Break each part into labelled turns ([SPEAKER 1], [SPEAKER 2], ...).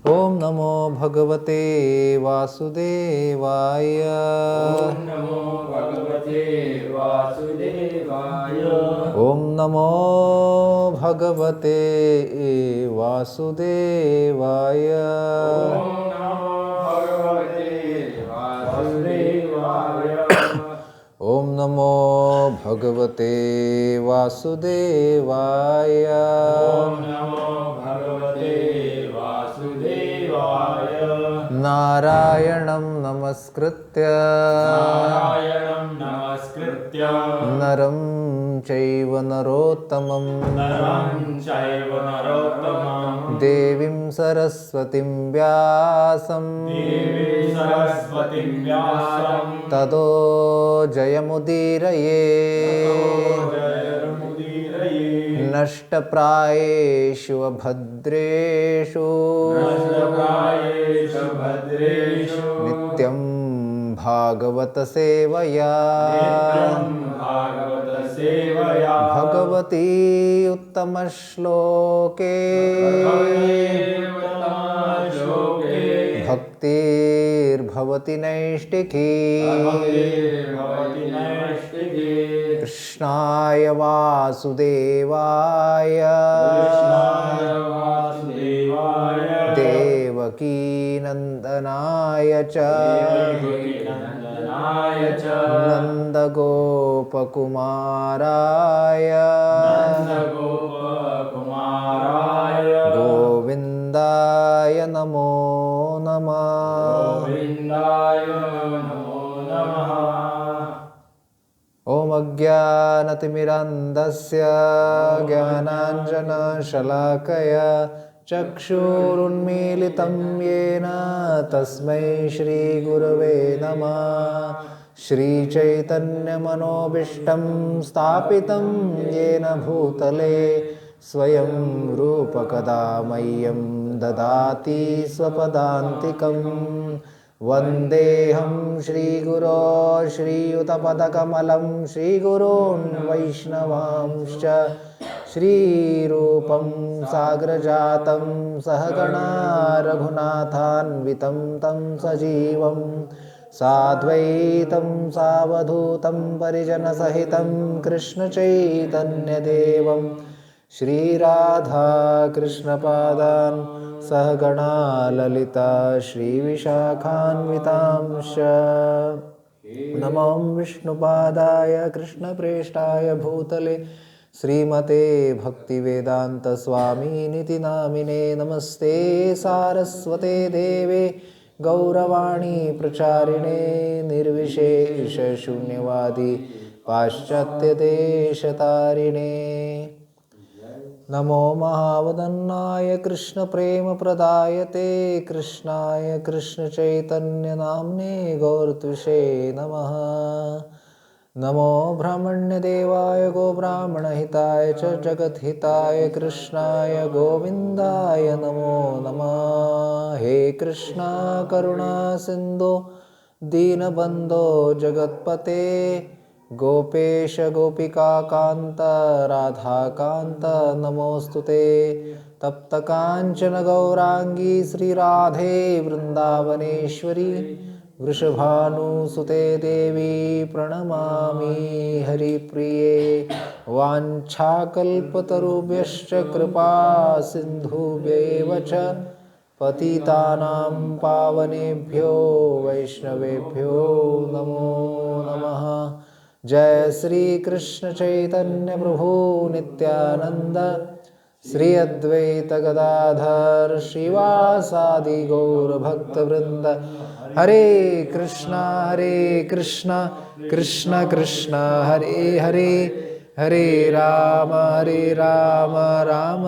[SPEAKER 1] ओम नमो भगवते वासुदेवाय।
[SPEAKER 2] ओम नमो भगवते वासुदेवाय।
[SPEAKER 1] ओम नमो भगवते वासुदेवाय।
[SPEAKER 2] ओम नमो भगवते वासुदेवाय।
[SPEAKER 1] ओम नमो भगवते वासुदेवाय।
[SPEAKER 2] ओम नमो भगवते वासुदेवाय।
[SPEAKER 1] नारायणं नमस्कृत्य
[SPEAKER 2] नारायणं नमस्कृत्य
[SPEAKER 1] नरं चैव नरोत्तमं
[SPEAKER 2] नरं चैव नरोत्तमं
[SPEAKER 1] देवीं सरस्वतीं व्यासं
[SPEAKER 2] देवीं सरस्वतीं व्यासं
[SPEAKER 1] ततो जयमुदीरये।
[SPEAKER 2] जयमुदीरये।
[SPEAKER 1] नष्टप्रायेषु भद्रेषु
[SPEAKER 2] नष्टप्रायेषु भद्रेषु
[SPEAKER 1] नित्यं भागवत सेवया
[SPEAKER 2] नित्यं भागवत सेवया
[SPEAKER 1] भगवती उत्तमश्लोके
[SPEAKER 2] भगवतीतमश्लोके
[SPEAKER 1] भक्तिर्भवति नैष्टिकी
[SPEAKER 2] भक्तिर्भवति नैष्टिकी।
[SPEAKER 1] कृष्णाय वासुदेवाय
[SPEAKER 2] कृष्णाय वासुदेवाय
[SPEAKER 1] देवकीनन्दनाय च
[SPEAKER 2] देवकीनन्दनाय च
[SPEAKER 1] नन्दगोपकुमाराय
[SPEAKER 2] नन्दगोपकुमाराय
[SPEAKER 1] गोविन्दाय नमो नमः।
[SPEAKER 2] गोविन्दाय नमो नमः।
[SPEAKER 1] ॐ अज्ञानतिमिरन्धस्य ज्ञानाञ्जनशलाकया चक्षुरुन्मीलितं येन तस्मै श्रीगुरवे नमः। श्रीचैतन्यमनोभीष्टं स्थापितं येन भूतले स्वयं रूपकदा मह्यं ददाति स्वपदान्तिकम्। वन्देऽहं श्रीगुरो श्रीयुतपदकमलं श्रीगुरून् वैष्णवांश्च श्रीरूपं साग्रजातं सहगणा रघुनाथान्वितं तं सजीवं साद्वैतं सावधूतं परिजनसहितं कृष्णचैतन्यदेवं श्रीराधा कृष्णपादान् सहगणा ललिता श्रीविशाखान्वितांश्च नमो विष्णुपादाय कृष्णप्रेष्ठाय भूतले श्रीमते भक्तिवेदान्तस्वामिनिति नामिने। नमस्ते सारस्वते देवे गौरवाणी प्रचारिणे निर्विशेषशून्यवादी पाश्चात्यदेशतारिणे। नमो महावदन्नाय कृष्णप्रेमप्रदायते कृष्णाय कृष्णचैतन्यनाम्ने गौरत्विषे नमः। नमो ब्रह्मण्यदेवाय गोब्राह्मणहिताय च जगद्हिताय कृष्णाय गोविन्दाय नमो नमः। हे कृष्णा करुणा सिन्धो दीनबन्धो जगत्पते गोपेश गोपिकान्त राधाकान्त नमोऽस्तुते। तप्तकाञ्चन गौराङ्गी श्रीराधे वृन्दावनेश्वरी वृषभानुसुते देवी प्रणमामि हरिप्रिये। वाञ्छाकल्पतरुभ्यश्च कृपा सिन्धुभ्यैव च पतितानां पावनेभ्यो वैष्णवेभ्यो नमो नमः। जय श्री कृष्ण चैतन्य प्रभु नित्यानंद श्री अद्वैत गदाधर श्रीवासादि गौर भक्तवृंद। हरे कृष्णा कृष्ण कृष्ण हरे हरे हरे राम राम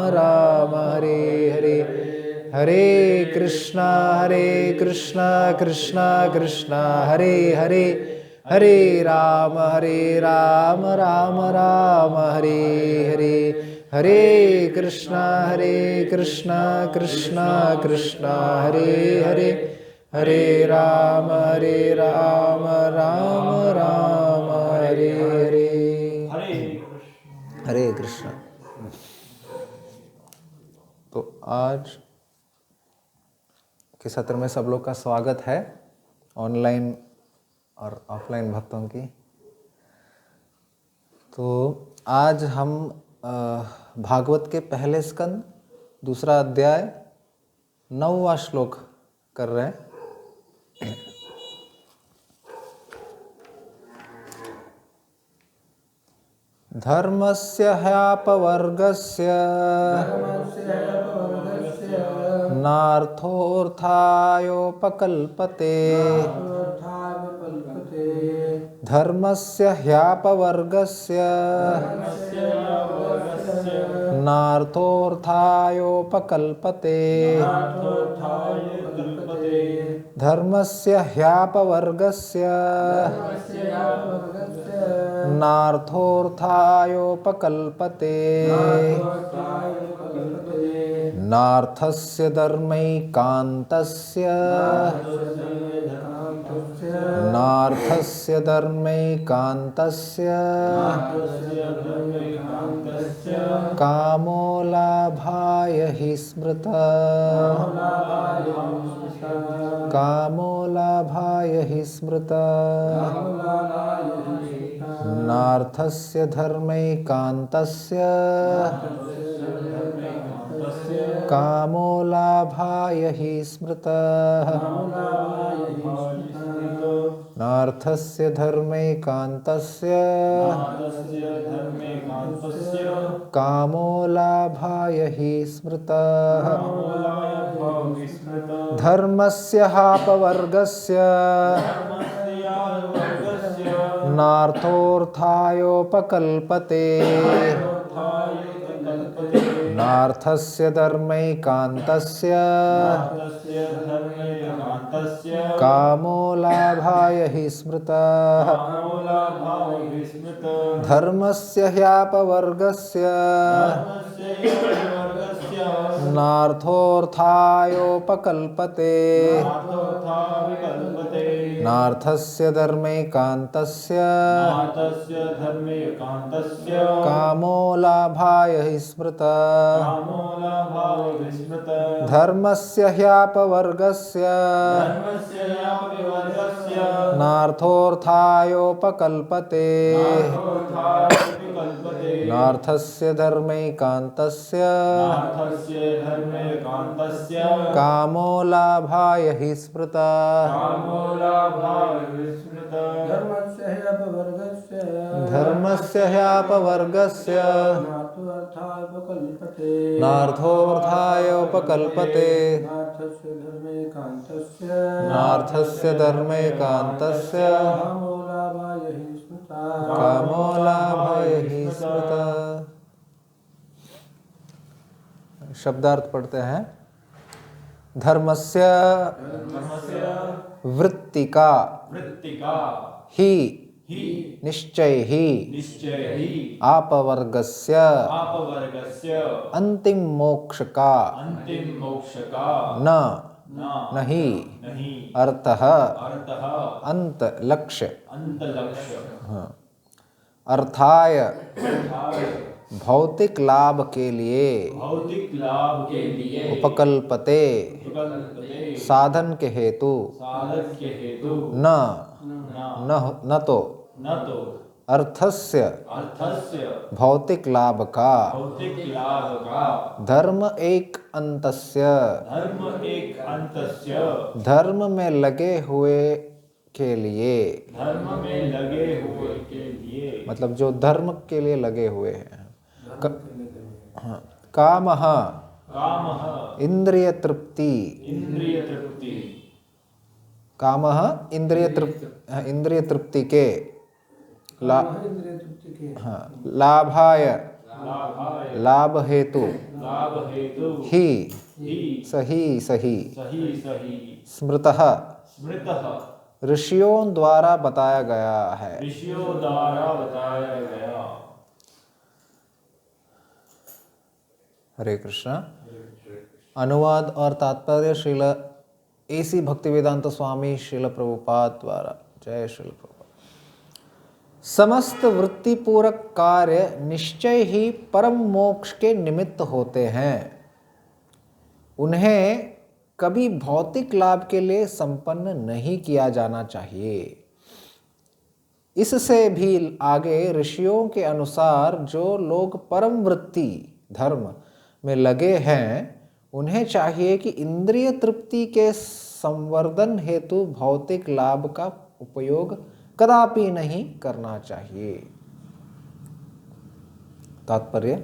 [SPEAKER 1] राम हरे हरे। हरे कृष्णा कृष्ण कृष्ण हरे हरे हरे राम राम राम हरे हरे। हरे कृष्णा कृष्ण कृष्ण हरे हरे हरे राम राम राम हरे हरे। हरे कृष्ण। तो आज के सत्र में सब लोग का स्वागत है, ऑनलाइन और ऑफलाइन भक्तों की। तो आज हम भागवत के पहले स्कंद दूसरा अध्याय 9वां श्लोक कर रहे हैं। धर्मस्य ह्यापवर्गस्य नार्थोऽर्थायोपकल्पते। धर्मस्य ह्यापवर्गस्य नार्थोऽर्थायोपकल्पते। धर्मस्य ह्यापवर्गस्य नार्थोऽर्थायोपकल्पते। नार्थस्य धर्मैकान्तस्य नार्थस्य धर्मैकान्तस्य कामो लाभाय हि स्मृतः। कामो लाभाय हि स्मृतः। नार्थस्य धर्मैकान्तस्य कामो लाभाय हि स्मृतः। नार्थस्य धर्मैकान्तस्य कामो लाभाय हि स्मृतः। धर्मस्य ह्यापवर्गस्य नार्थोऽर्थायोपकल्पते। नार्थस्य धर्मैकान्तस्य कामो लाभाय हि स्मृतः। धर्मस्य ह्यापवर्गस्य नार्थोऽर्थायोपकल्पते। नार्थस्य धर्मैकान्तस्य कामो लाभाय हि स्मृतः। धर्मस्य ह्यापवर्गस्य नार्थोऽर्थायोपकल्पते। नार्थस्य धर्मैकान्तस्य कामो लाभाय हि स्मृतः। धर्मस्य ह्यापवर्गस्य नार्थोऽर्थायोपकल्पते। नार्थस्य धर्मैकान्तस्य कामो लाभाय हि स्मृतः। शब्दार्थ पढ़ते हैं। धर्मस्य वृत्तिका ही निश्चय ही आपवर्गस्य अंतिम मोक्ष का न नहीं अर्थः अंत लक्ष्य। अर्थाय भौतिक लाभ के लिए उपकल्पते साधन के हेतु न तो अर्थस्य भौतिक लाभ का धर्म एक अंतस्य धर्म में लगे हुए के लिए मतलब जो धर्म के लिए लगे हुए हैं। कामः इंद्रिय तृप्ति। कामः इंद्रिय तृप्ति के लाभाय लाभ हेतु ही सही स्मृतः ऋषियों द्वारा बताया गया है। हरे कृष्णा। अनुवाद और तात्पर्य श्रील एसी भक्तिवेदांत स्वामी श्रील प्रभुपाद द्वारा। जय श्रील प्रभुपाद। समस्त वृत्ति पूरक कार्य निश्चय ही परम मोक्ष के निमित्त होते हैं। उन्हें कभी भौतिक लाभ के लिए संपन्न नहीं किया जाना चाहिए। इससे भी आगे ऋषियों के अनुसार जो लोग परम वृत्ति धर्म में लगे हैं, उन्हें चाहिए कि इंद्रिय तृप्ति के संवर्धन हेतु भौतिक लाभ का उपयोग कदापि नहीं करना चाहिए। तात्पर्य,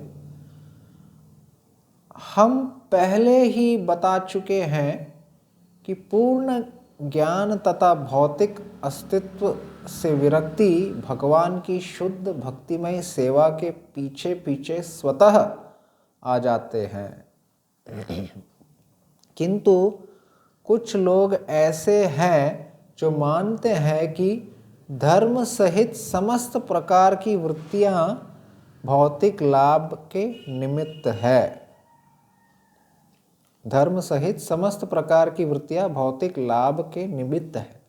[SPEAKER 1] हम पहले ही बता चुके हैं कि पूर्ण ज्ञान तथा भौतिक अस्तित्व से विरक्ति भगवान की शुद्ध भक्तिमय सेवा के पीछे पीछे स्वतः आ जाते हैं। किंतु कुछ लोग ऐसे हैं जो मानते हैं कि धर्म सहित समस्त प्रकार की वृत्तियां भौतिक लाभ के निमित्त है। धर्म सहित समस्त प्रकार की वृत्तियां भौतिक लाभ के निमित्त है।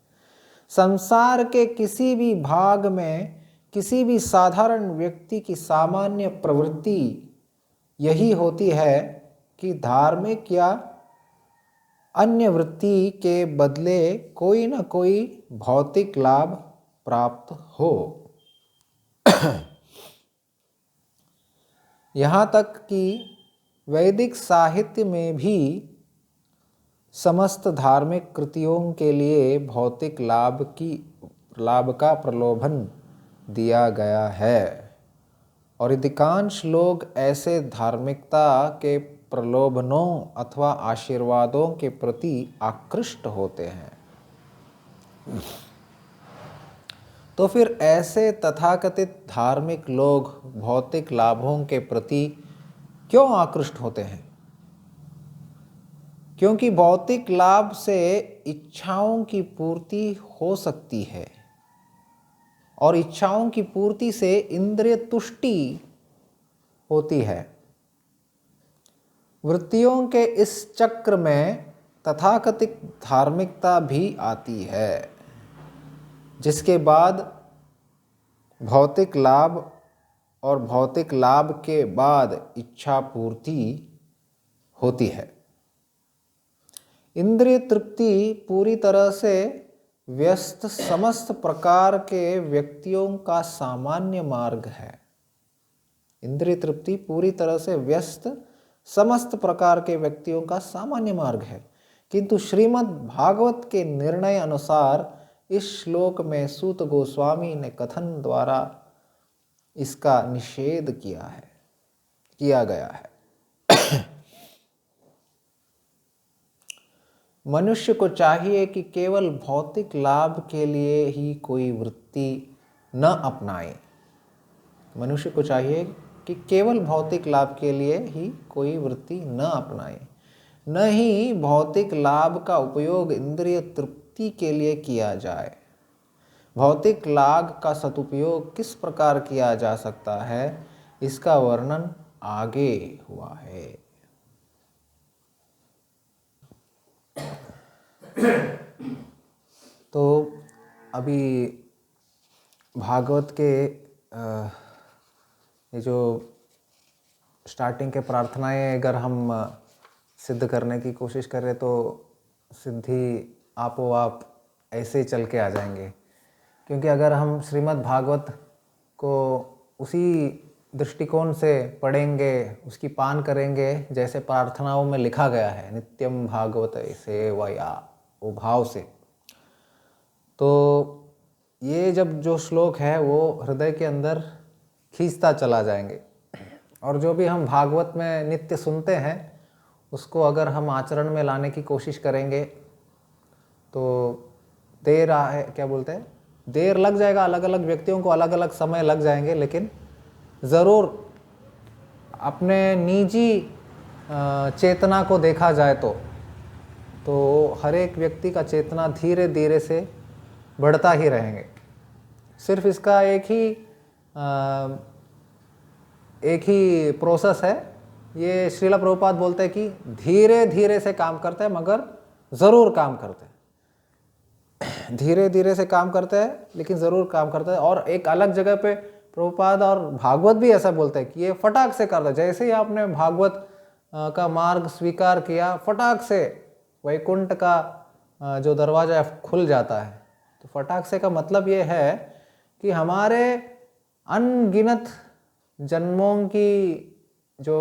[SPEAKER 1] संसार के किसी भी भाग में किसी भी साधारण व्यक्ति की सामान्य प्रवृत्ति यही होती है कि धार्मिक या अन्य वृत्ति के बदले कोई न कोई भौतिक लाभ प्राप्त हो। यहाँ तक कि वैदिक साहित्य में भी समस्त धार्मिक कृतियों के लिए भौतिक लाभ का प्रलोभन दिया गया है, और अधिकांश लोग ऐसे धार्मिकता के प्रलोभनों अथवा आशीर्वादों के प्रति आकृष्ट होते हैं। तो फिर ऐसे तथाकथित धार्मिक लोग भौतिक लाभों के प्रति क्यों आकृष्ट होते हैं? क्योंकि भौतिक लाभ से इच्छाओं की पूर्ति हो सकती है, और इच्छाओं की पूर्ति से इंद्रिय तुष्टि होती है। वृत्तियों के इस चक्र में तथाकथित धार्मिकता भी आती है, जिसके बाद भौतिक लाभ और भौतिक लाभ के बाद इच्छा पूर्ति होती है। इंद्रिय तृप्ति पूरी तरह से व्यस्त समस्त प्रकार के व्यक्तियों का सामान्य मार्ग है। इंद्रिय तृप्ति पूरी तरह से व्यस्त समस्त प्रकार के व्यक्तियों का सामान्य मार्ग है, किंतु श्रीमद् भागवत के निर्णय अनुसार इस श्लोक में सूत गोस्वामी ने कथन द्वारा इसका निषेध किया गया है। मनुष्य को चाहिए कि केवल भौतिक लाभ के लिए ही कोई वृत्ति न अपनाए। मनुष्य को चाहिए कि केवल भौतिक लाभ के लिए ही कोई वृत्ति न अपनाए, न ही भौतिक लाभ का उपयोग इंद्रिय तृप्ति के लिए किया जाए। भौतिक लाभ का सदुपयोग किस प्रकार किया जा सकता है, इसका वर्णन आगे हुआ है। तो अभी भागवत के ये जो स्टार्टिंग के प्रार्थनाएं अगर हम सिद्ध करने की कोशिश करें तो सिद्धि आपो आप ऐसे चल के आ जाएंगे। क्योंकि अगर हम श्रीमद् भागवत को उसी दृष्टिकोण से पढ़ेंगे, उसकी पान करेंगे जैसे प्रार्थनाओं में लिखा गया है, नित्यम भागवत सेवया, वो भाव से, तो ये जब जो श्लोक है वो हृदय के अंदर खींचता चला जाएंगे। और जो भी हम भागवत में नित्य सुनते हैं उसको अगर हम आचरण में लाने की कोशिश करेंगे तो देर लग जाएगा। अलग अलग व्यक्तियों को अलग अलग समय लग जाएंगे, लेकिन ज़रूर अपने निजी चेतना को देखा जाए तो हर एक व्यक्ति का चेतना धीरे धीरे से बढ़ता ही रहेंगे। सिर्फ इसका एक ही प्रोसेस है। ये श्रीला प्रभुपाद बोलते हैं कि धीरे धीरे से काम करते हैं मगर ज़रूर काम करते हैं। धीरे धीरे से काम करते हैं लेकिन ज़रूर काम करते हैं। और एक अलग जगह पे प्रभुपाद और भागवत भी ऐसा बोलते हैं कि ये फटाक से करता है। जैसे ही आपने भागवत का मार्ग स्वीकार किया, फटाक से वैकुंठ का जो दरवाज़ा खुल जाता है। तो फटाक से का मतलब ये है कि हमारे अनगिनत जन्मों की जो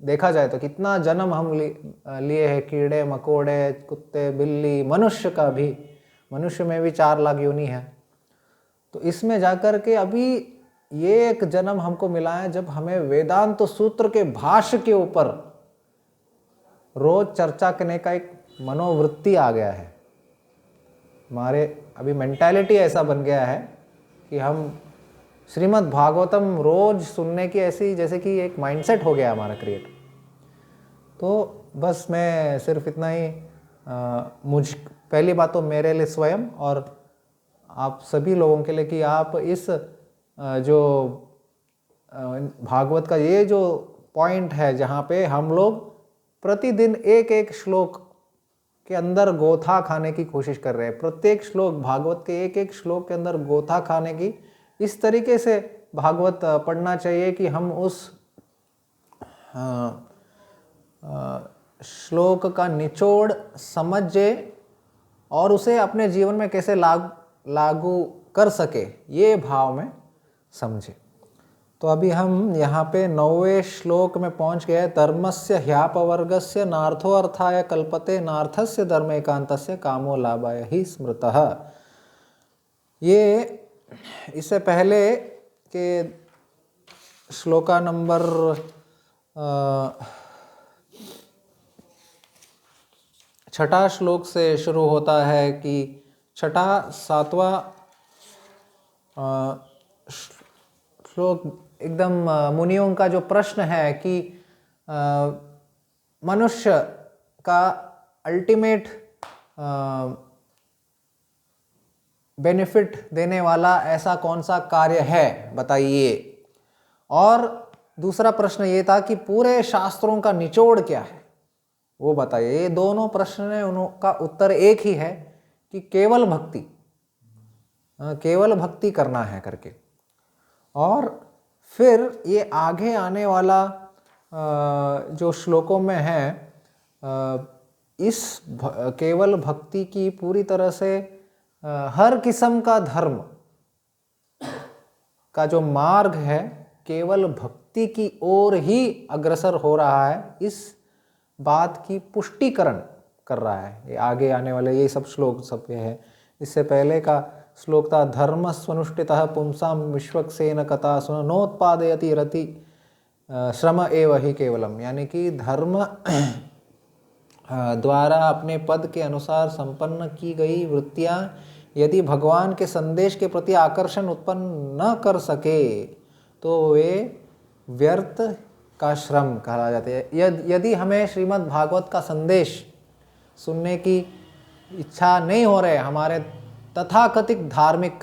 [SPEAKER 1] देखा जाए तो कितना जन्म हम लिए हैं, कीड़े मकोड़े, कुत्ते बिल्ली, मनुष्य का भी, मनुष्य में भी 4 लाख योनि है। तो इसमें जाकर के अभी ये एक जन्म हमको मिला है जब हमें वेदांत सूत्र के भाष्य के ऊपर रोज चर्चा करने का एक मनोवृत्ति आ गया है। हमारे अभी मेंटालिटी ऐसा बन गया है कि हम श्रीमद् भागवतम रोज सुनने की ऐसी जैसे कि एक माइंडसेट हो गया हमारा क्रिएट। तो बस मैं सिर्फ इतना ही पहली बात तो मेरे लिए स्वयं और आप सभी लोगों के लिए कि आप इस जो भागवत का ये जो पॉइंट है जहाँ पे हम लोग प्रतिदिन एक एक श्लोक के अंदर गोथा खाने की कोशिश कर रहे हैं। प्रत्येक श्लोक भागवत के एक एक श्लोक के अंदर गोथा खाने की, इस तरीके से भागवत पढ़ना चाहिए कि हम उस श्लोक का निचोड़ समझे और उसे अपने जीवन में कैसे लागू कर सके, ये भाव में समझे। तो अभी हम यहाँ पे 9वें श्लोक में पहुँच गए। धर्मस्य ह्यापवर्गस्य नार्थो अर्थाय कल्पते नार्थस्य धर्म एकांतस्य कामो लाभाय ही स्मृतः। ये इससे पहले के श्लोका नंबर 6ठा श्लोक से शुरू होता है कि 6ठा 7वां श्लोक एकदम मुनियों का जो प्रश्न है कि मनुष्य का अल्टीमेट बेनिफिट देने वाला ऐसा कौन सा कार्य है बताइए। और दूसरा प्रश्न ये था कि पूरे शास्त्रों का निचोड़ क्या है वो बताइए। ये दोनों प्रश्न ने उनका उत्तर एक ही है कि केवल भक्ति करना है करके। और फिर ये आगे आने वाला जो श्लोकों में है इस केवल भक्ति की पूरी तरह से हर किस्म का धर्म का जो मार्ग है केवल भक्ति की ओर ही अग्रसर हो रहा है, इस बात की पुष्टिकरण कर रहा है ये आगे आने वाले ये सब श्लोक सब ये है। इससे पहले का श्लोक था धर्म स्वनुष्ठितः पुंसाम विश्वक्सेन कथा सुन नोत्पादयति रति श्रम एव ही केवलम, यानी कि धर्म द्वारा अपने पद के अनुसार संपन्न की गई वृत्तियां यदि भगवान के संदेश के प्रति आकर्षण उत्पन्न न कर सके तो वे व्यर्थ का श्रम कहा जाते हैं। यदि हमें श्रीमद् भागवत का संदेश सुनने की इच्छा नहीं हो रहे, हमारे तथाकथित धार्मिक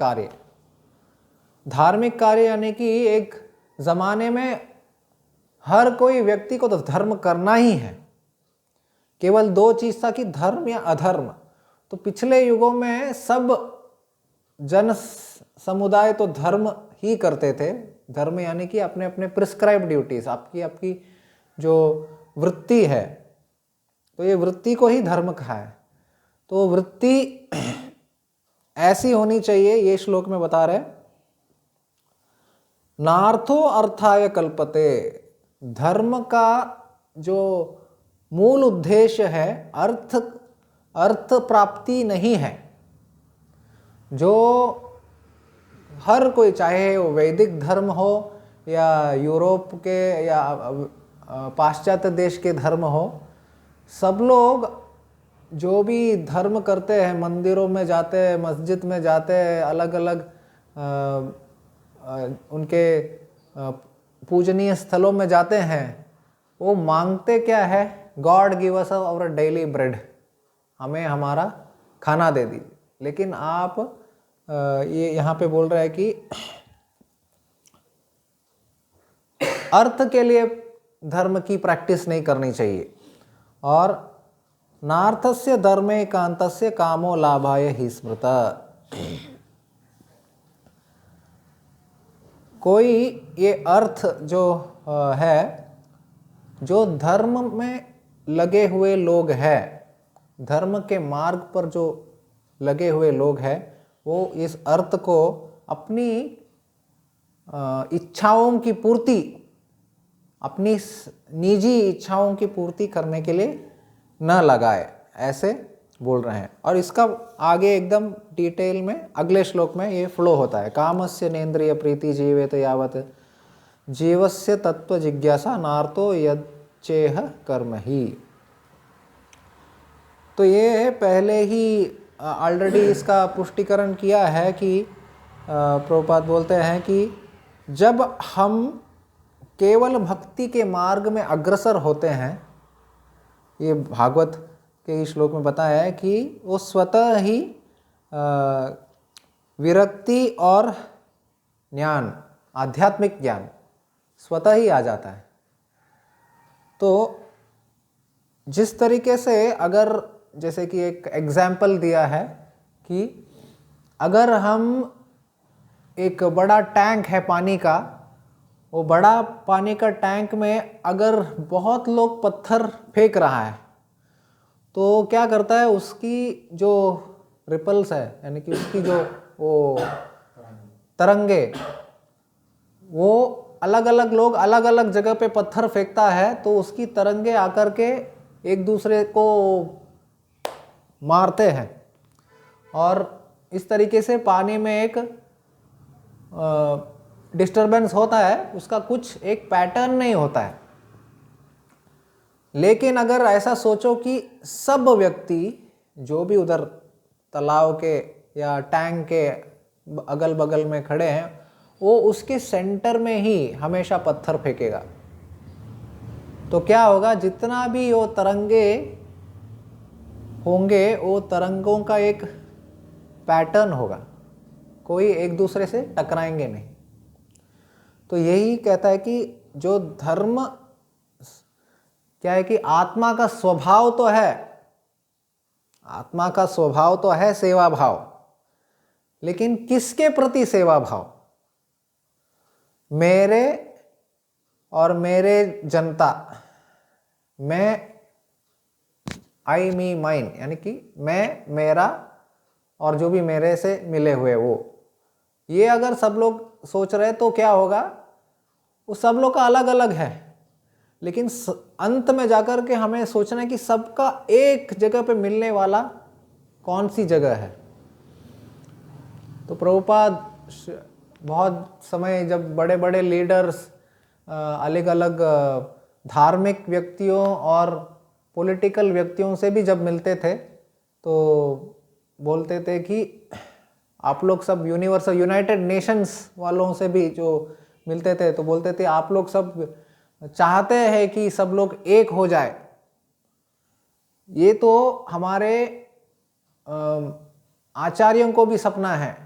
[SPEAKER 1] कार्य यानी कि एक ज़माने में हर कोई व्यक्ति को तो धर्म करना ही है। केवल 2 चीज़ था कि धर्म या अधर्म। तो पिछले युगों में सब जन समुदाय तो धर्म ही करते थे। धर्म यानी कि अपने अपने प्रिस्क्राइब ड्यूटीज, आपकी जो वृत्ति है तो ये वृत्ति को ही धर्म कहा है। तो वृत्ति ऐसी होनी चाहिए, ये श्लोक में बता रहे नार्थो अर्थाय कल्पते, धर्म का जो मूल उद्देश्य है अर्थ प्राप्ति नहीं है। जो हर कोई चाहे वो वैदिक धर्म हो या यूरोप के या पाश्चात्य देश के धर्म हो, सब लोग जो भी धर्म करते हैं मंदिरों में जाते हैं, मस्जिद में जाते हैं, अलग अलग उनके पूजनीय स्थलों में जाते हैं, वो मांगते क्या है? God give us our daily bread, हमें हमारा खाना दे दीजिए। लेकिन आप ये यहाँ पे बोल रहा है कि अर्थ के लिए धर्म की प्रैक्टिस नहीं करनी चाहिए। और नार्थस्य धर्मे कांतस्य कामो लाभाय ही स्मृता, कोई ये अर्थ जो है, जो धर्म में लगे हुए लोग हैं धर्म के मार्ग पर जो लगे हुए लोग हैं वो इस अर्थ को अपनी इच्छाओं की पूर्ति, अपनी निजी इच्छाओं की पूर्ति करने के लिए न लगाए, ऐसे बोल रहे हैं। और इसका आगे एकदम डिटेल में अगले श्लोक में ये फ्लो होता है। कामस्य नेन्द्रिय प्रीति जीवेत यावत जीवस्य तत्व जिज्ञासा नार्तो यच्चेह कर्म ही। तो ये पहले ही ऑलरेडी इसका पुष्टिकरण किया है कि प्रभुपाद बोलते हैं कि जब हम केवल भक्ति के मार्ग में अग्रसर होते हैं, ये भागवत के इस श्लोक में बताया है कि वो स्वतः ही विरक्ति और ज्ञान, आध्यात्मिक ज्ञान स्वतः ही आ जाता है। तो जिस तरीके से, अगर जैसे कि एक एग्जाम्पल दिया है कि अगर हम एक बड़ा टैंक है पानी का, वो बड़ा पानी का टैंक में अगर बहुत लोग पत्थर फेंक रहा है तो क्या करता है, उसकी जो रिपल्स है यानी कि उसकी जो वो तरंगे, वो अलग अलग लोग अलग अलग जगह पे पत्थर फेंकता है तो उसकी तरंगे आकर के एक दूसरे को मारते हैं और इस तरीके से पानी में एक डिस्टरबेंस होता है, उसका कुछ एक पैटर्न नहीं होता है। लेकिन अगर ऐसा सोचो कि सब व्यक्ति जो भी उधर तालाब के या टैंक के अगल बगल में खड़े हैं, वो उसके सेंटर में ही हमेशा पत्थर फेंकेगा, तो क्या होगा, जितना भी वो तरंगे होंगे वो तरंगों का एक पैटर्न होगा, कोई एक दूसरे से टकराएंगे नहीं। तो यही कहता है कि जो धर्म क्या है कि आत्मा का स्वभाव तो है, आत्मा का स्वभाव तो है सेवा भाव, लेकिन किसके प्रति सेवा भाव? मेरे और मेरे जनता, मैं, आई मी माइन, यानी कि मैं, मेरा और जो भी मेरे से मिले हुए वो, ये अगर सब लोग सोच रहे तो क्या होगा, वो सब लोग का अलग अलग है, लेकिन अंत में जाकर के हमें सोचना है कि सबका एक जगह पे मिलने वाला कौन सी जगह है। तो प्रभुपाद बहुत समय जब बड़े बड़े लीडर्स अलग अलग धार्मिक व्यक्तियों और पॉलिटिकल व्यक्तियों से भी जब मिलते थे तो बोलते थे कि आप लोग सब यूनिवर्सल यूनाइटेड नेशंस वालों से भी जो मिलते थे तो बोलते थे आप लोग सब चाहते हैं कि सब लोग एक हो जाए। ये तो हमारे आचार्यों को भी सपना है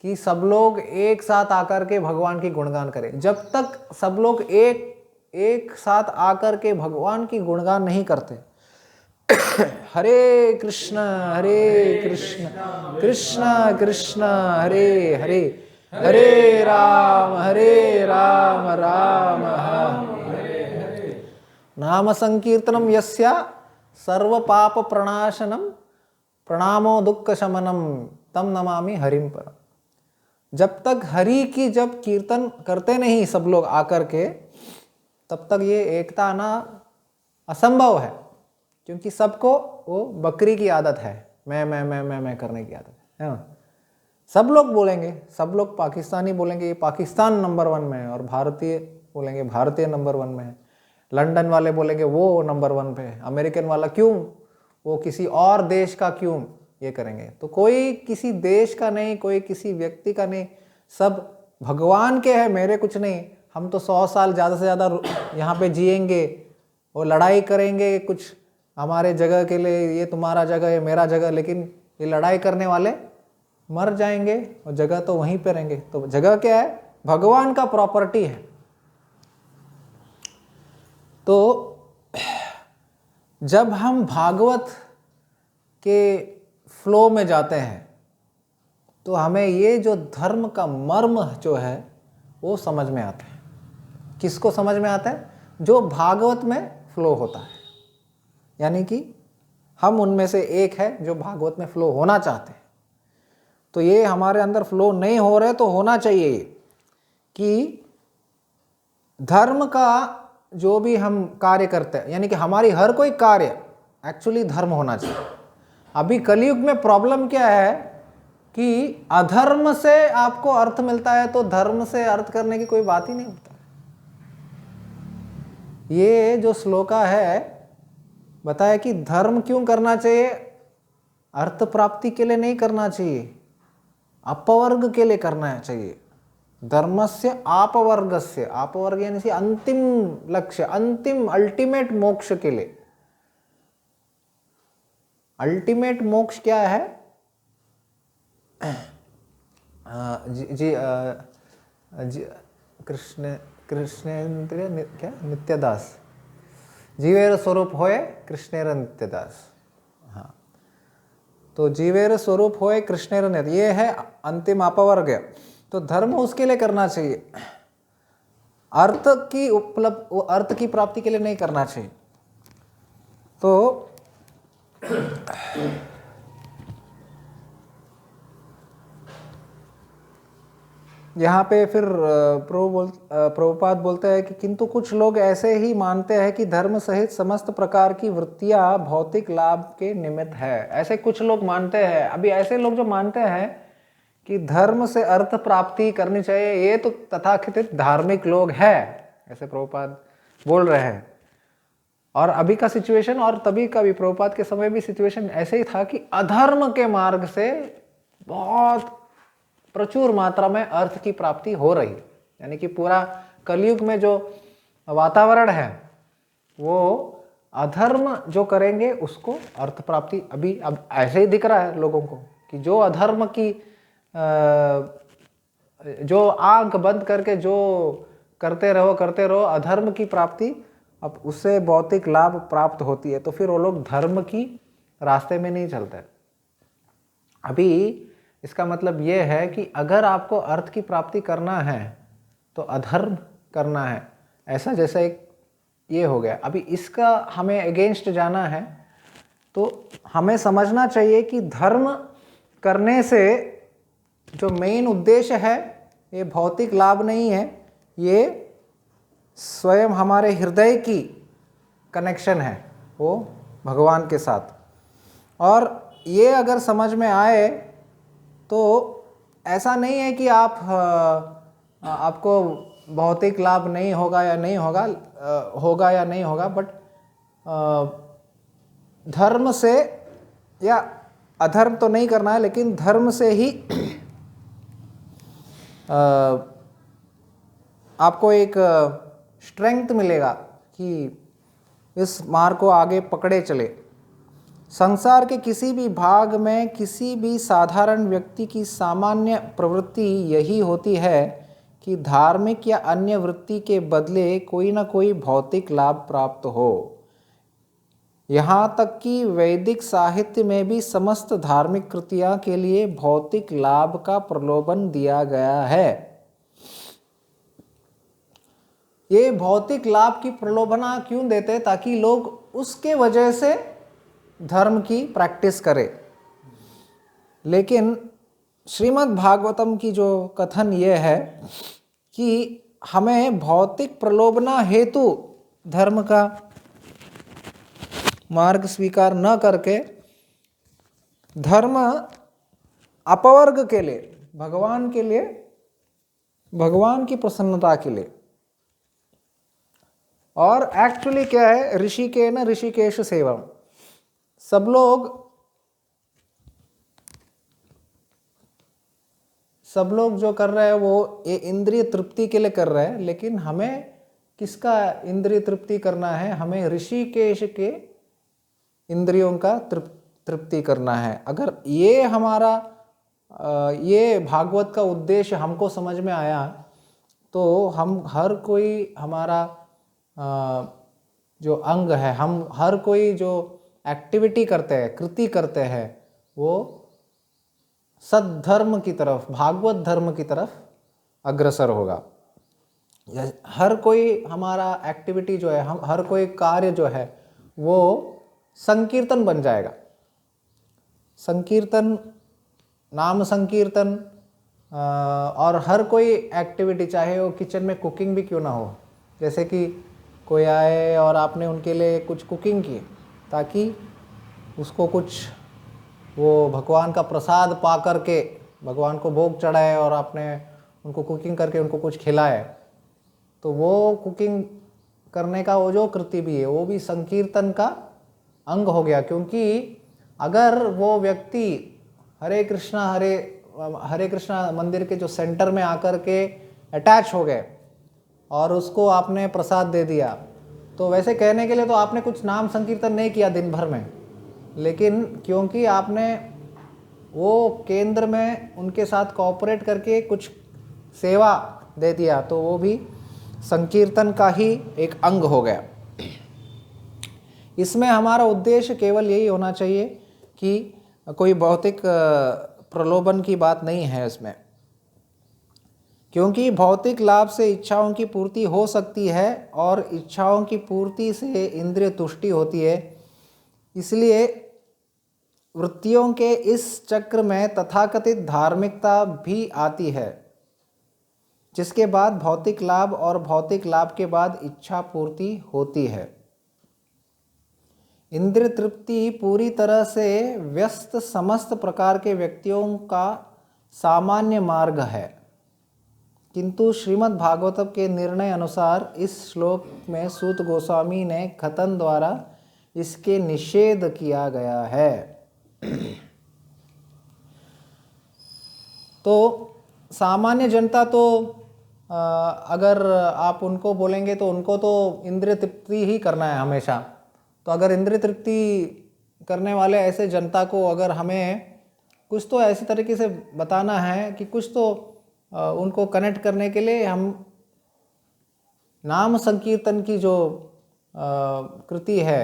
[SPEAKER 1] कि सब लोग एक साथ आकर के भगवान की गुणगान करें। जब तक सब लोग एक साथ आकर के भगवान की गुणगान नहीं करते, हरे कृष्ण कृष्ण कृष्ण हरे हरे, हरे राम राम हरे, नाम संकीर्तनम यस्या सर्व पाप प्रणाशनम प्रणामो दुख शमनम तम नमामि हरिम परम। जब तक हरि की जब कीर्तन करते नहीं सब लोग आकर के, तब तक ये एकता आना असंभव है, क्योंकि सबको वो बकरी की आदत है, मैं करने की आदत है ना। सब लोग बोलेंगे, सब लोग पाकिस्तानी बोलेंगे ये पाकिस्तान नंबर 1 में है, और भारतीय बोलेंगे भारतीय नंबर 1 में है, लंदन वाले बोलेंगे वो नंबर 1 पे है, अमेरिकन वाला क्यों, वो किसी और देश का क्यों ये करेंगे। तो कोई किसी देश का नहीं, कोई किसी व्यक्ति का नहीं, सब भगवान के हैं, मेरे कुछ नहीं। हम तो 100 साल ज़्यादा से ज़्यादा यहाँ पे जिएंगे और लड़ाई करेंगे कुछ हमारे जगह के लिए, ये तुम्हारा जगह है मेरा जगह, लेकिन ये लड़ाई करने वाले मर जाएंगे और जगह तो वहीं पे रहेंगे। तो जगह क्या है, भगवान का प्रॉपर्टी है। तो जब हम भागवत के फ्लो में जाते हैं तो हमें ये जो धर्म का मर्म जो है वो समझ में आता है। किसको समझ में आता है? जो भागवत में फ्लो होता है, यानी कि हम उनमें से एक है जो भागवत में फ्लो होना चाहते हैं। तो ये हमारे अंदर फ्लो नहीं हो रहे तो होना चाहिए कि धर्म का जो भी हम कार्य करते हैं, यानी कि हमारी हर कोई कार्य एक्चुअली धर्म होना चाहिए। अभी कलयुग में प्रॉब्लम क्या है कि अधर्म से आपको अर्थ मिलता है तो धर्म से अर्थ करने की कोई बात ही नहीं होता। ये जो श्लोका है बताया कि धर्म क्यों करना चाहिए, अर्थ प्राप्ति के लिए नहीं करना चाहिए, अपवर्ग के लिए करना चाहिए। धर्मस्य आपवर्गस्य, आपवर्ग यानी कि अंतिम लक्ष्य, अंतिम अल्टीमेट मोक्ष के लिए। अल्टीमेट मोक्ष क्या है? कृष्णेन्द्र क्या नित्यदास, जीवेर स्वरूप होए कृष्णेर नित्यदास। हाँ, तो जीवेर स्वरूप होए कृष्णेर नित्य, ये है अंतिम अपवर्ग। तो धर्म उसके लिए करना चाहिए, अर्थ की प्राप्ति के लिए नहीं करना चाहिए। तो यहाँ पे फिर प्रभुपाद बोलते हैं कि किंतु कुछ लोग ऐसे ही मानते हैं कि धर्म सहित समस्त प्रकार की वृत्तियां भौतिक लाभ के निमित्त है। ऐसे कुछ लोग मानते हैं। अभी ऐसे लोग जो मानते हैं कि धर्म से अर्थ प्राप्ति करनी चाहिए, ये तो तथाकथित धार्मिक लोग हैं, ऐसे प्रभुपाद बोल रहे हैं। और अभी का सिचुएशन और तभी का भी, प्रभुपाद के समय भी सिचुएशन ऐसे ही था कि अधर्म के मार्ग से बहुत प्रचुर मात्रा में अर्थ की प्राप्ति हो रही है। यानी कि पूरा कलयुग में जो वातावरण है वो अधर्म जो करेंगे उसको अर्थ प्राप्ति अभी अब ऐसे ही दिख रहा है लोगों को कि जो अधर्म की जो आंख बंद करके जो करते रहो अधर्म की प्राप्ति, अब उससे भौतिक लाभ प्राप्त होती है। तो फिर वो लोग धर्म की रास्ते में नहीं चलते। अभी इसका मतलब ये है कि अगर आपको अर्थ की प्राप्ति करना है तो अधर्म करना है, ऐसा जैसा एक ये हो गया। अभी इसका हमें अगेंस्ट जाना है तो हमें समझना चाहिए कि धर्म करने से जो मेन उद्देश्य है ये भौतिक लाभ नहीं है, ये स्वयं हमारे हृदय की कनेक्शन है वो भगवान के साथ। और ये अगर समझ में आए तो ऐसा नहीं है कि आपको भौतिक लाभ नहीं होगा या नहीं होगा, होगा या नहीं होगा, बट धर्म से या अधर्म तो नहीं करना है, लेकिन धर्म से ही आपको एक स्ट्रेंथ मिलेगा कि इस मार्ग को आगे पकड़े चले। संसार के किसी भी भाग में किसी भी साधारण व्यक्ति की सामान्य प्रवृत्ति यही होती है कि धार्मिक या अन्य वृत्ति के बदले कोई ना कोई भौतिक लाभ प्राप्त हो। यहाँ तक कि वैदिक साहित्य में भी समस्त धार्मिक कृतियाँ के लिए भौतिक लाभ का प्रलोभन दिया गया है। ये भौतिक लाभ की प्रलोभना क्यों देते हैं? ताकि लोग उसके वजह से धर्म की प्रैक्टिस करें। लेकिन श्रीमद् भागवतम की जो कथन ये है कि हमें भौतिक प्रलोभना हेतु धर्म का मार्ग स्वीकार न करके धर्म अपवर्ग के लिए, भगवान के लिए, भगवान की प्रसन्नता के लिए। और एक्चुअली क्या है, ऋषिकेन ऋषिकेश सेवम, सब लोग जो कर रहे हैं वो ये इंद्रिय तृप्ति के लिए कर रहे हैं। लेकिन हमें किसका इंद्रिय तृप्ति करना है? हमें ऋषिकेश के इंद्रियों का तृप्ति करना है। अगर ये हमारा ये भागवत का उद्देश्य हमको समझ में आया तो हम हर कोई हमारा जो अंग है, हम हर कोई जो एक्टिविटी करते हैं, कृति करते हैं, वो सद्धर्म की तरफ, भागवत धर्म की तरफ अग्रसर होगा। हर कोई हमारा एक्टिविटी जो है, हम हर कोई कार्य जो है वो संकीर्तन बन जाएगा। संकीर्तन, नाम संकीर्तन, और हर कोई एक्टिविटी, चाहे वो किचन में कुकिंग भी क्यों ना हो, जैसे कि कोई आए और आपने उनके लिए कुछ कुकिंग की ताकि उसको कुछ वो भगवान का प्रसाद पा करके भगवान को भोग चढ़ाए और आपने उनको कुकिंग करके उनको कुछ खिलाए, तो वो कुकिंग करने का वो जो कृति भी है वो भी संकीर्तन का अंग हो गया। क्योंकि अगर वो व्यक्ति हरे कृष्णा मंदिर के जो सेंटर में आकर के अटैच हो गए और उसको आपने प्रसाद दे दिया, तो वैसे कहने के लिए तो आपने कुछ नाम संकीर्तन नहीं किया दिन भर में, लेकिन क्योंकि आपने वो केंद्र में उनके साथ कोऑपरेट करके कुछ सेवा दे दिया, तो वो भी संकीर्तन का ही एक अंग हो गया। इसमें हमारा उद्देश्य केवल यही होना चाहिए कि कोई भौतिक प्रलोभन की बात नहीं है इसमें, क्योंकि भौतिक लाभ से इच्छाओं की पूर्ति हो सकती है और इच्छाओं की पूर्ति से इंद्रिय तुष्टि होती है। इसलिए वृत्तियों के इस चक्र में तथाकथित धार्मिकता भी आती है, जिसके बाद भौतिक लाभ और भौतिक लाभ के बाद इच्छा पूर्ति होती है। इंद्रिय तृप्ति पूरी तरह से व्यस्त समस्त प्रकार के व्यक्तियों का सामान्य मार्ग है, किंतु श्रीमद् भागवतम के निर्णय अनुसार इस श्लोक में सूत गोस्वामी ने कथन द्वारा इसके निषेध किया गया है। तो सामान्य जनता तो अगर आप उनको बोलेंगे तो उनको तो इंद्रिय तृप्ति ही करना है हमेशा। तो अगर इंद्रिय तृप्ति करने वाले ऐसे जनता को अगर हमें कुछ तो ऐसे तरीके से बताना है कि कुछ तो उनको कनेक्ट करने के लिए हम नाम संकीर्तन की जो कृति है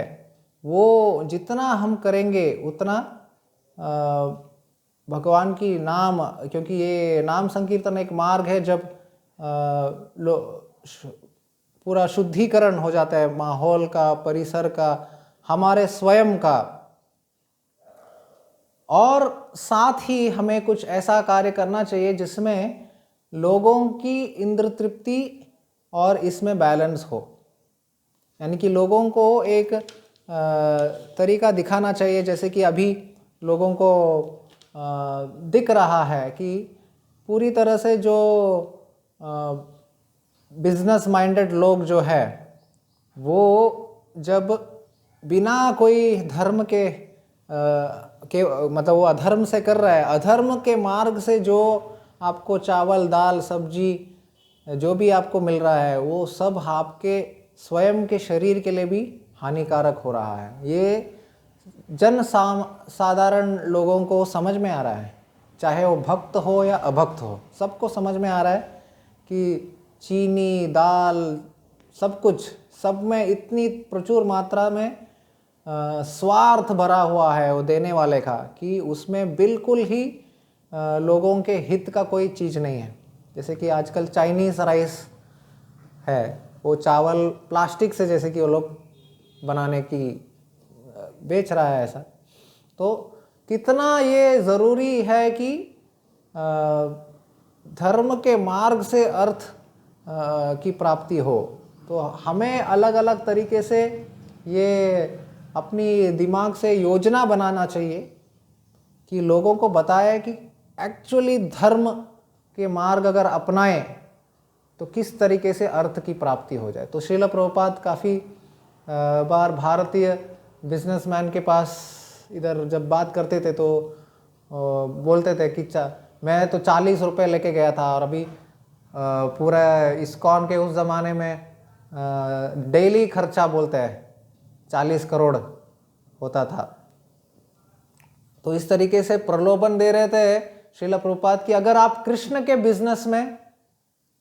[SPEAKER 1] वो जितना हम करेंगे उतना भगवान की नाम, क्योंकि ये नाम संकीर्तन एक मार्ग है जब पूरा शुद्धिकरण हो जाता है माहौल का, परिसर का, हमारे स्वयं का, और साथ ही हमें कुछ ऐसा कार्य करना चाहिए जिसमें लोगों की इंद्र तृप्ति और इसमें बैलेंस हो। यानी कि लोगों को एक तरीका दिखाना चाहिए, जैसे कि अभी लोगों को दिख रहा है कि पूरी तरह से जो बिजनेस माइंडेड लोग जो है वो जब बिना कोई धर्म के मतलब वो अधर्म से कर रहा है, अधर्म के मार्ग से जो आपको चावल दाल सब्जी जो भी आपको मिल रहा है वो सब आपके स्वयं के शरीर के लिए भी हानिकारक हो रहा है। ये साधारण लोगों को समझ में आ रहा है, चाहे वो भक्त हो या अभक्त हो, सबको समझ में आ रहा है कि चीनी दाल सब कुछ, सब में इतनी प्रचुर मात्रा में स्वार्थ भरा हुआ है वो देने वाले का कि उसमें बिल्कुल ही लोगों के हित का कोई चीज़ नहीं है। जैसे कि आजकल चाइनीज़ राइस है, वो चावल प्लास्टिक से जैसे कि वो लोग बनाने की बेच रहा है ऐसा। तो कितना ये ज़रूरी है कि धर्म के मार्ग से अर्थ की प्राप्ति हो। तो हमें अलग अलग तरीके से ये अपनी दिमाग से योजना बनाना चाहिए कि लोगों को बताए कि एक्चुअली धर्म के मार्ग अगर अपनाएं तो किस तरीके से अर्थ की प्राप्ति हो जाए। तो श्रील प्रभुपाद काफ़ी बार भारतीय बिजनेसमैन के पास इधर जब बात करते थे तो बोलते थे कि मैं तो 40 रुपये लेके गया था और अभी पूरा इस्कॉन के उस ज़माने में डेली खर्चा बोलते हैं 40 करोड़ होता था। तो इस तरीके से प्रलोभन दे रहे थे श्रील प्रभुपाद कि अगर आप कृष्ण के बिजनेस में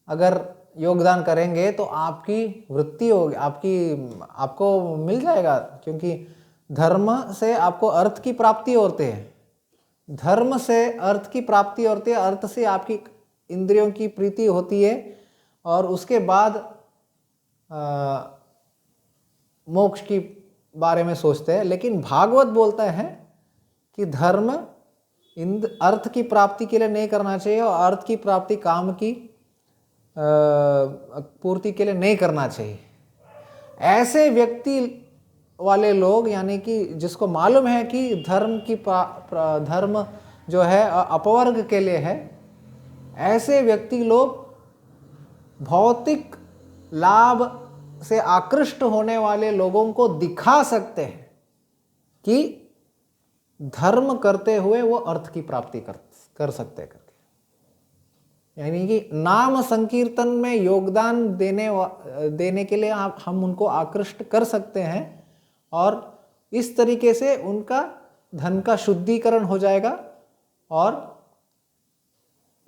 [SPEAKER 1] अगर योगदान करेंगे तो आपकी वृत्ति होगी, आपको मिल जाएगा, क्योंकि धर्म से आपको अर्थ की प्राप्ति होती है, धर्म से अर्थ की प्राप्ति होती है, अर्थ से आपकी इंद्रियों की प्रीति होती है और उसके बाद मोक्ष की बारे में सोचते हैं, लेकिन भागवत बोलता है कि धर्म अर्थ की प्राप्ति के लिए नहीं करना चाहिए और अर्थ की प्राप्ति काम की पूर्ति के लिए नहीं करना चाहिए। ऐसे व्यक्ति वाले लोग, यानी कि जिसको मालूम है कि धर्म जो है अपवर्ग के लिए है, ऐसे व्यक्ति लोग भौतिक लाभ से आकृष्ट होने वाले लोगों को दिखा सकते हैं कि धर्म करते हुए वो अर्थ की प्राप्ति कर सकते हैं करके। यानी कि नाम संकीर्तन में योगदान देने के लिए हम उनको आकृष्ट कर सकते हैं और इस तरीके से उनका धन का शुद्धिकरण हो जाएगा और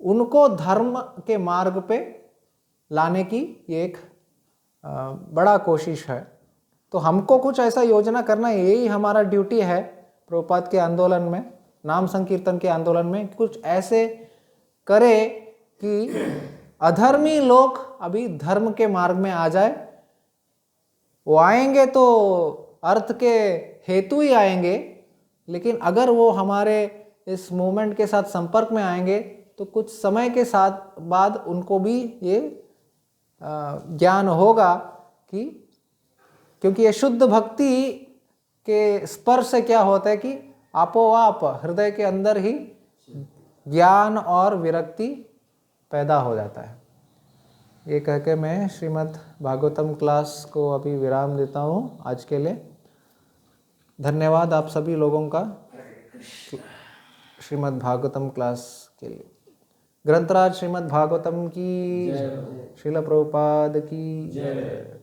[SPEAKER 1] उनको धर्म के मार्ग पे लाने की ये एक बड़ा कोशिश है। तो हमको कुछ ऐसा योजना करना, यही हमारा ड्यूटी है प्रभुपाद के आंदोलन में, नाम संकीर्तन के आंदोलन में, कुछ ऐसे करे कि अधर्मी लोग अभी धर्म के मार्ग में आ जाए। वो आएंगे तो अर्थ के हेतु ही आएंगे, लेकिन अगर वो हमारे इस मूवमेंट के साथ संपर्क में आएंगे तो कुछ समय के साथ बाद उनको भी ये ज्ञान होगा कि, क्योंकि ये शुद्ध भक्ति के स्पर्श से क्या होता है कि आपोआप हृदय के अंदर ही ज्ञान और विरक्ति पैदा हो जाता है। ये कह के मैं श्रीमद् भागवतम क्लास को अभी विराम देता हूँ आज के लिए। धन्यवाद आप सभी लोगों का श्रीमद् भागवतम क्लास के लिए। ग्रंथराज श्रीमद् भागवतम की, श्रील प्रभुपाद की जय।